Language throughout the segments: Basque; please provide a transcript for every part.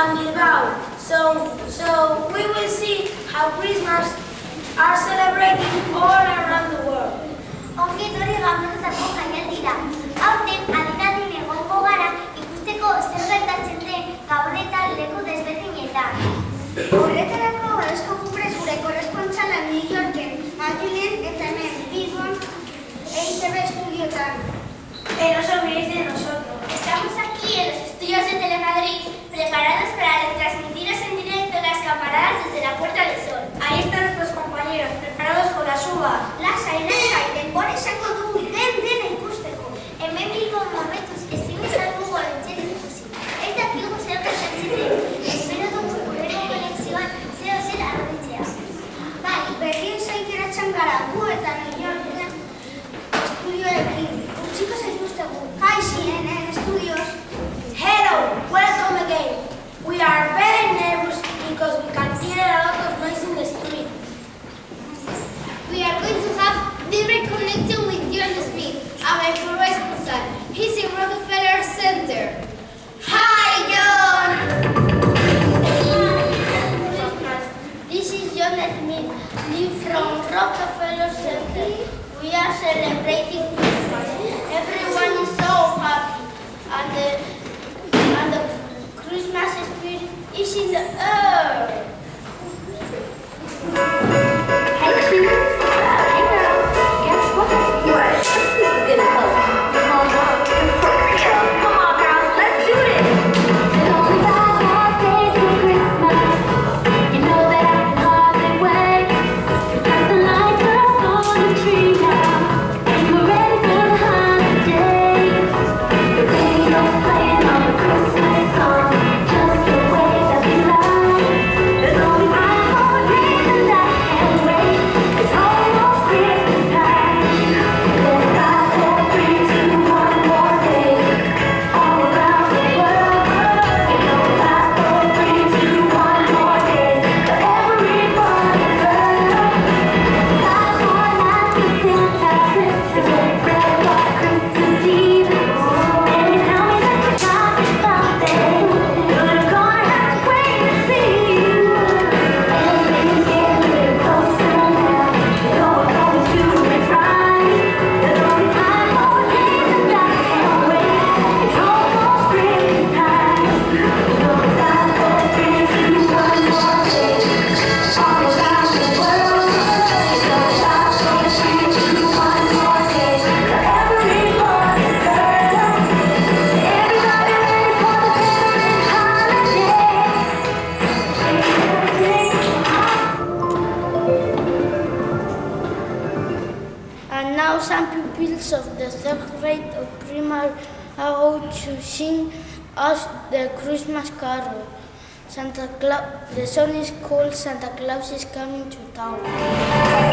and Bilbao. So we will see how Christmas are celebrating all around the world. Ongi etorri gaurkoetako jaialdira. Aurten adinadin egongo gara ikusteko zer gertatzen den gabonetan leku desberdinetan. Horretarako Barosko Kuprez gure korrespontsala New Yorken, Madrilen eta hemen Bilbon EITB estudiotan. Pero eso viene de nosotros. Estamos aquí en los estudios de Telemadrid preparados para retransmitiros en directo las campanadas desde la Puerta del Sol. Ahí están nuestros compañeros, preparados con las uvas. Lasai, denbora esango dugu dena ikusteko. Hemen Bilbon momentuz ezin izan dugu olentzien ikusi. Ez dakigu zer gertatzen den. Espero dugu gureko konexioan zer argitzea. Bai, berrien saikeratzen gara gu eta New Yorken estudioekin. Utziko zaituztegu. Hi, CNN Studios. Hello, welcome again. We are very nervous because we can hear a lot of noise in the street. We are going to have direct connection with John Smith, our correspondent. He's in Rockefeller Center. Hi, John! This is John Smith, live from Rockefeller Center. We are celebrating Christmas. Everyone is so happy, and the Christmas spirit is in the air. Hey, cheers. Hey, girl. Guess what? What? Let's do a good post. Come on, for real. Come on, girls. Let's do this. There's only 5 more days till Christmas. You know that I can hardly wait. Got the lights up on the tree now, and we're ready for the holidays. The radio's playing all the Christmas songs, just the way that we like. There's only 5 more days and I can't wait. It's almost Christmas time. There's 5, 4, 3, 2, 1 more day. All around the world, you know 5, 4, 3, 2, 1 more day. For every boy and girl, 5 more nights to Santa trips to get bread by Christmas Eve. And you tell me that you got me something, but I'm gonna have to wait and see you. Everything's getting a little closer now. You're going to be right. There's only 5 more days and I can't wait. It's almost Christmas time. You know it's 5, 4, 3, 2, 1 more day. All around the world, you know it's 5, 4, 3, 2, 1 more day. For every boy and girl, everybody ready for the favorite holiday. And now some pupils of the 3rd grade of primary are going to sing us the Christmas carol. The song is called Santa Claus is Coming to Town. Santa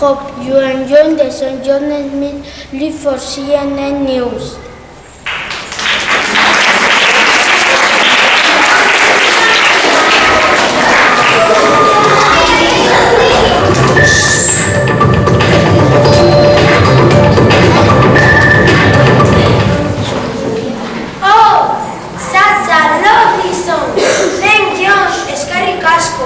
hope you enjoyed the St. John Smith Live for CNN News. Oh, such a lovely song. St. John, eskerrik asko.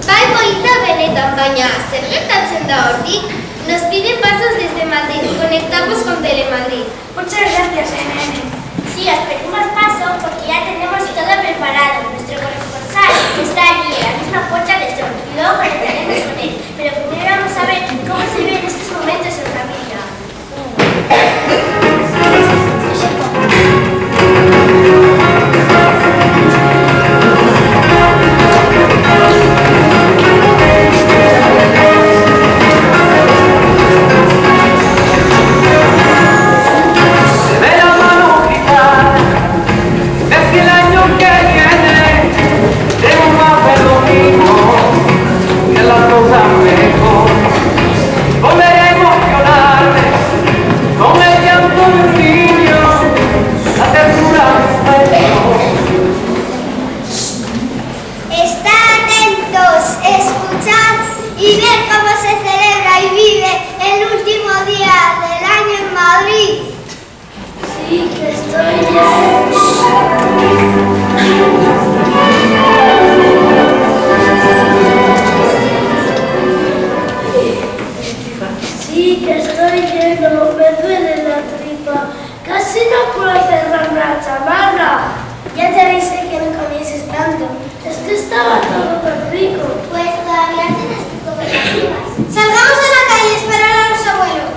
Bai polita benetan, baina zer gertatzen da hortik? Nos piden pasos desde Madrid, conectamos con Telemadrid. Muchas gracias, NN. Sí, os pedimos paso porque ya tenemos todo preparado. Nuestro corresponsal está allí, en la misma puerta de Sol. Y luego conectaremos con él. Pero primero vamos a ver cómo se ve en estos momentos en familia. Sí, que estoy lleno, me duele la tripa. Casi no puedo cerrar la chamarra. Ya te avisé que no comieses tanto. Es que estaba todo tan rico. Pues todavía tienes tu cooperativas. Salgamos a la calle a esperar a los abuelos.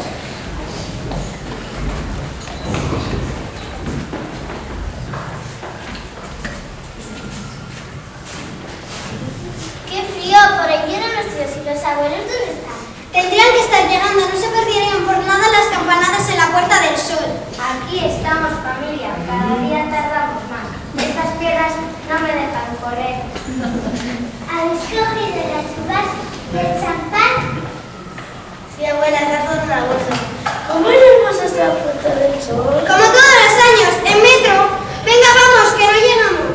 ¡Qué frío! Por ahí vienen nuestros y los abuelos, ¿dónde están? Tendrían que estar llegando, no se perderían por nada las campanadas en la Puerta del Sol. Aquí estamos, familia. Cada día tardamos más. Estas piedras no me dejan correr. ¿Habéis cogido las uvas del champán? Sí, abuela, está todo en la bolsa. ¿Cómo iremos hasta la Puerta del Sol? Como todos los años, en metro. Venga, vamos, que no llegamos.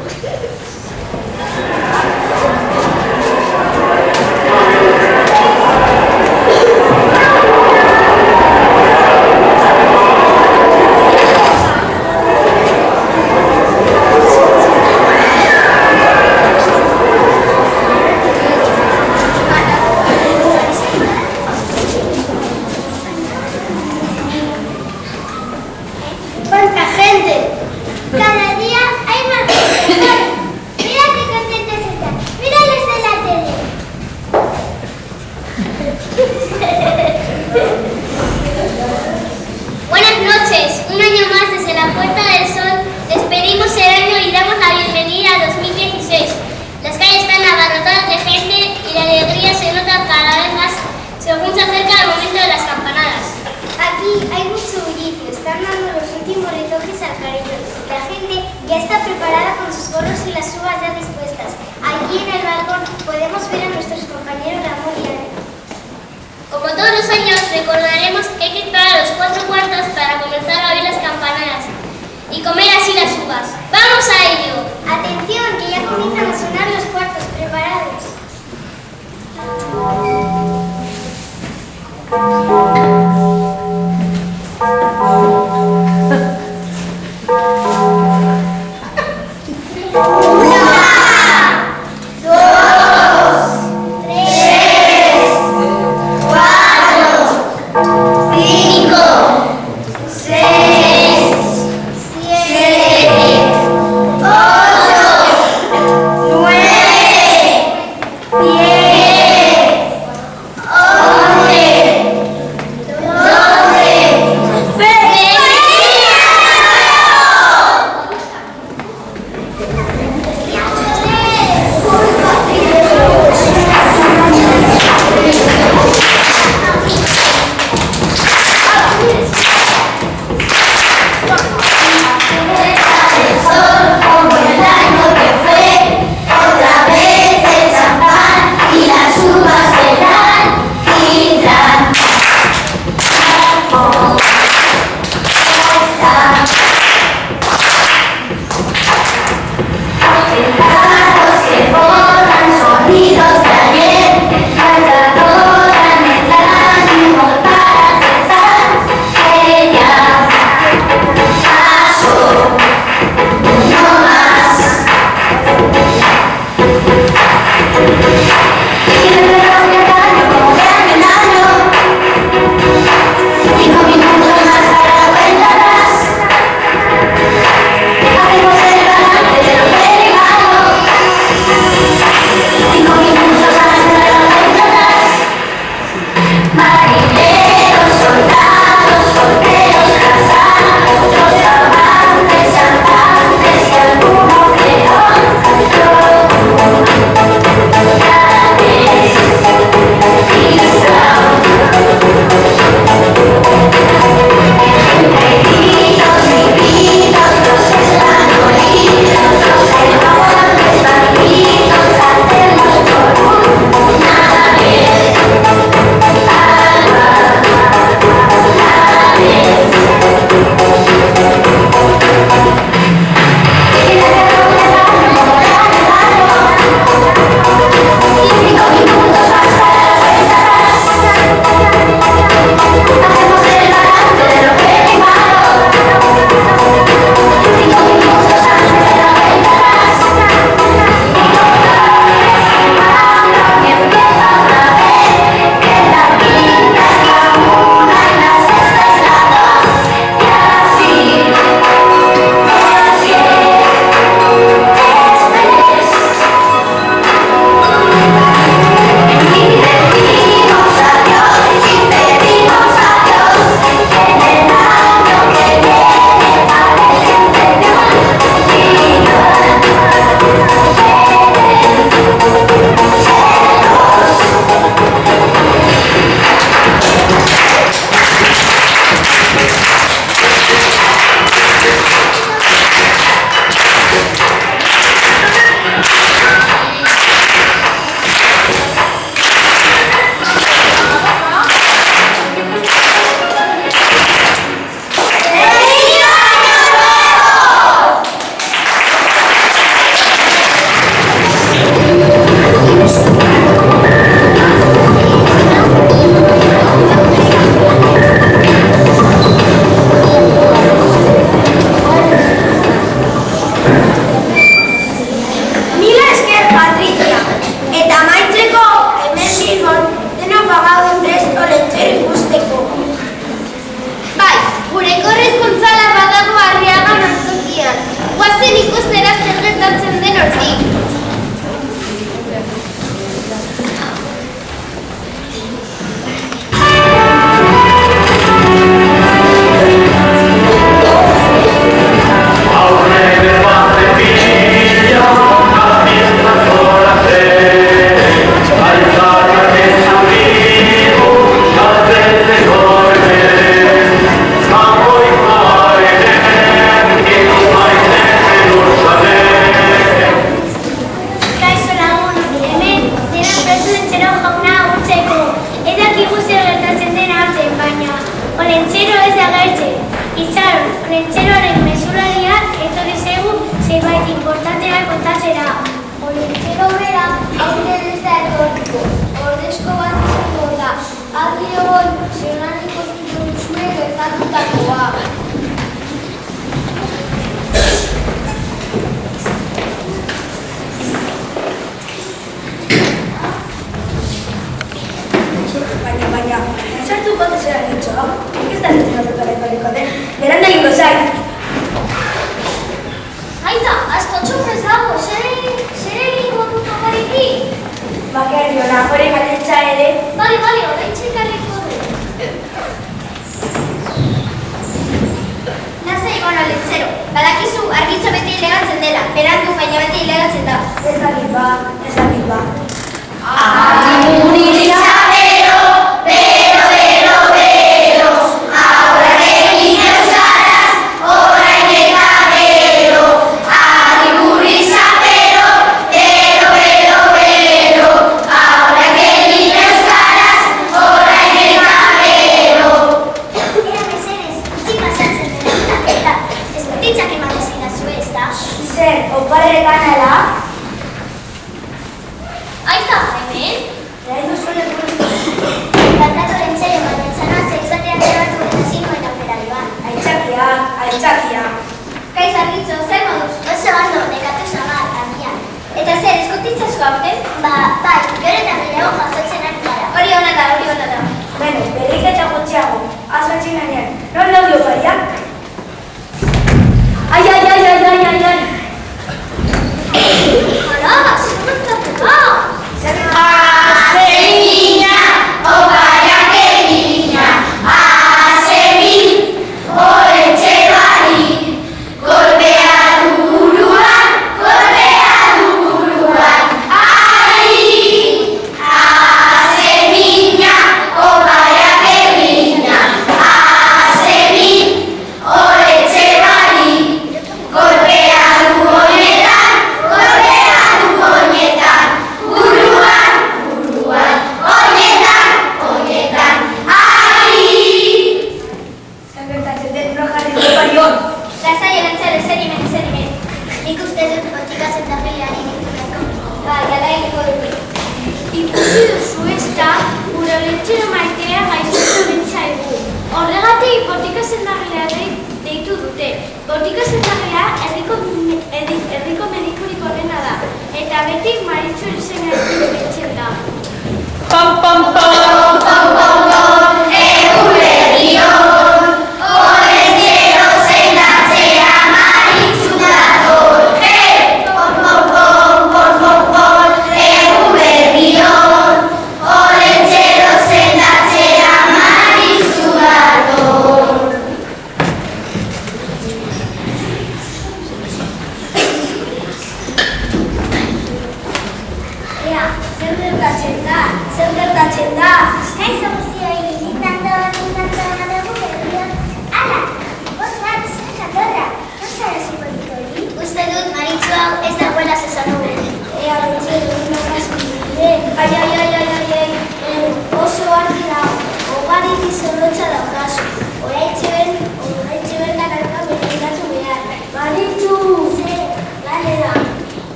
eskatzen da. Ez dakit ba.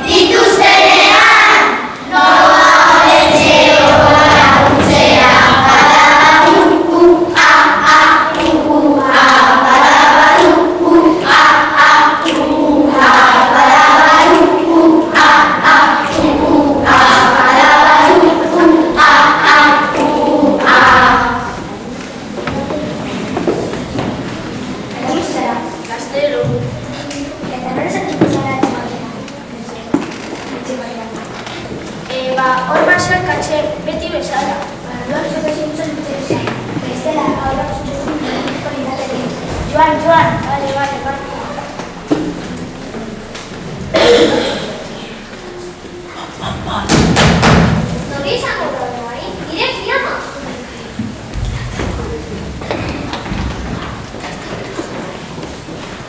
Dituzten hor basoak katxe beti bezala. Orduan, zuke zintzen interesa. Bestela, aurrak zuzen hori dateke. Joan, bale. Nori izango da, Mari? Nire fiama.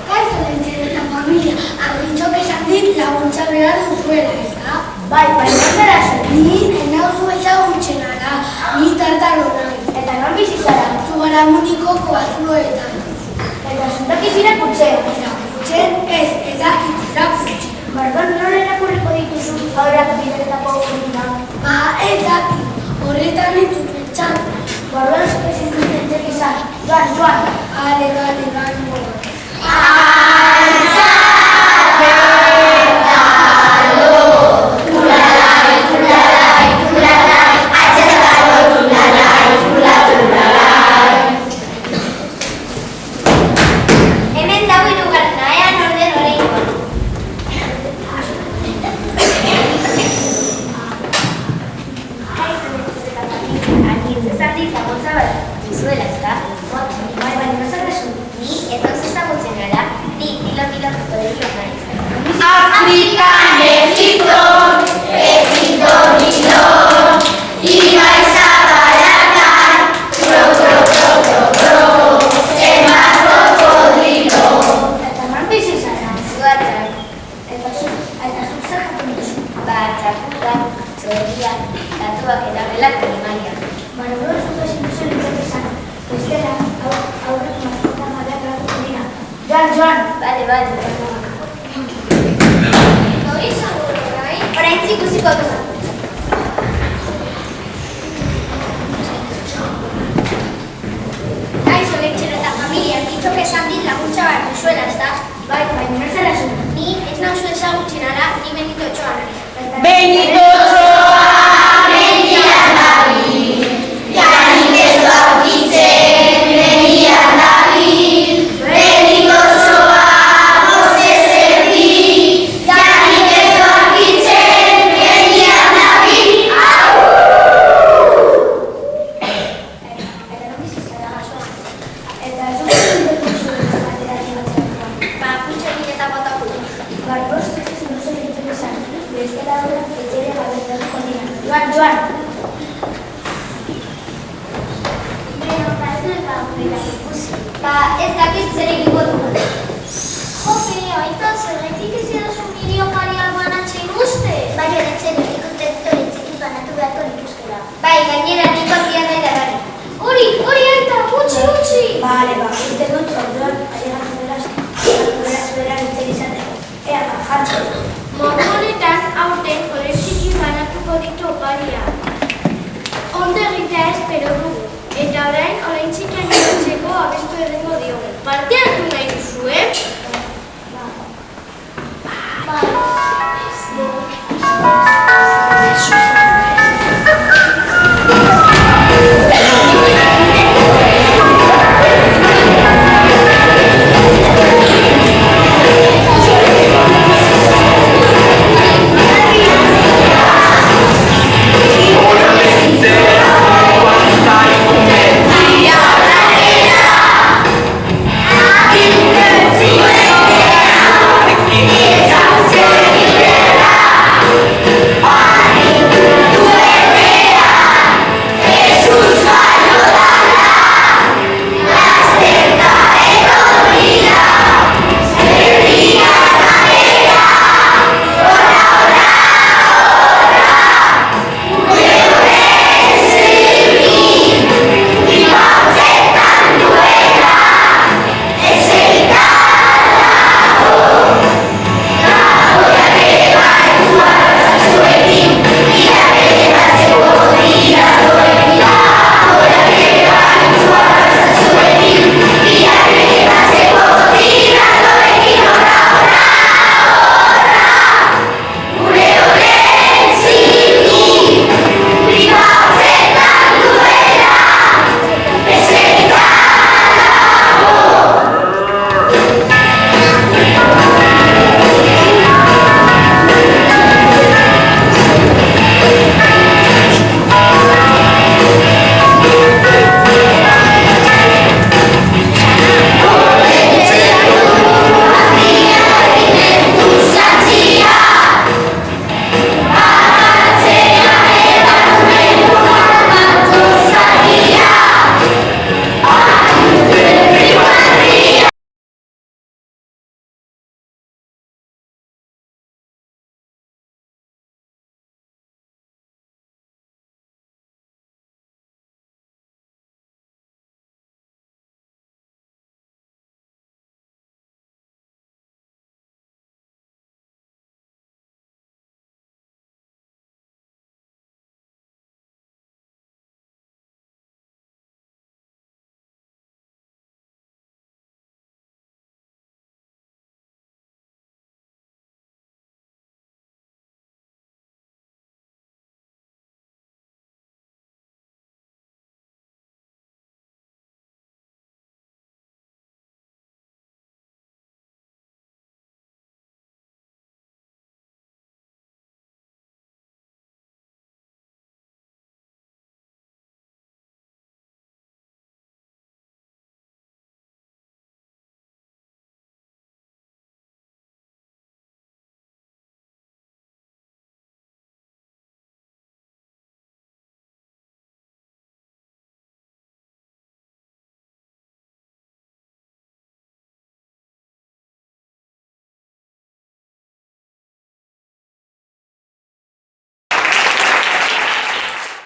Kaixo Lentzen eta familia, argitxok esan dit laguntza behar duzuela, ez da? Bai, zara zu. Ni enauzu ezagutzen ara, ni tartaro nahi. Eta non bizi zara? Zugara muniko koazuloetan. Eta zuntakiz irakurtzen. Irakurtzen ez, edakit irakurtzen. Orduan, non erakurriko dituzu aurrak bideretako gurina? Ba, edakit, horretan ditut pentsatu. Orduan, zuke zintzen izan. Joan. Ale, gano. Hemen dago hirugarrena, norden oraingoa. Esan dit laguntza bat dizuela, ez da? Bai, non zara zu? Ni ez dauz ezagutzen gara, ni pilot koderio naiz. Afrika, México, iba izabalakan, zenbat krokodilo. Eta non bizi zara? Zuatzak, Eta zuk zer jaten duzu? txakurrak, txoriak, datuak eta belak animaliak. Orduan, zuke zintzen izan. Bestela, aurrak mazkotan gabeak gratuko dira. Joan. Bale. Nori izango da, bai? Orain ikusiko dugu. Kaixo Lentzen eta familia, kitxok esan dit laguntza bat duzuela, ez da? Bai, non zara zu? Ni ez nauzu ezagutzen ara, ni Benito Otsoa naiz. Benito Otsoa, mendian dabil, janik ez du aurkitzen, mendian dabil. Benito Otsoa, bostez erdi, janik ez du aurkitzen, mendian dabil. Eta non bizi zara basoa? Eta zuke zintzen duzu ateratzen batzeko. Ba, putxo eta botako. Orduan, zuke zintzen izan. Bestela, aurrak etxere gabeak gratuko dira. Joan. Beno, ba ez dut ba, ikusi. Ba, ez dakit zer egingo dugu.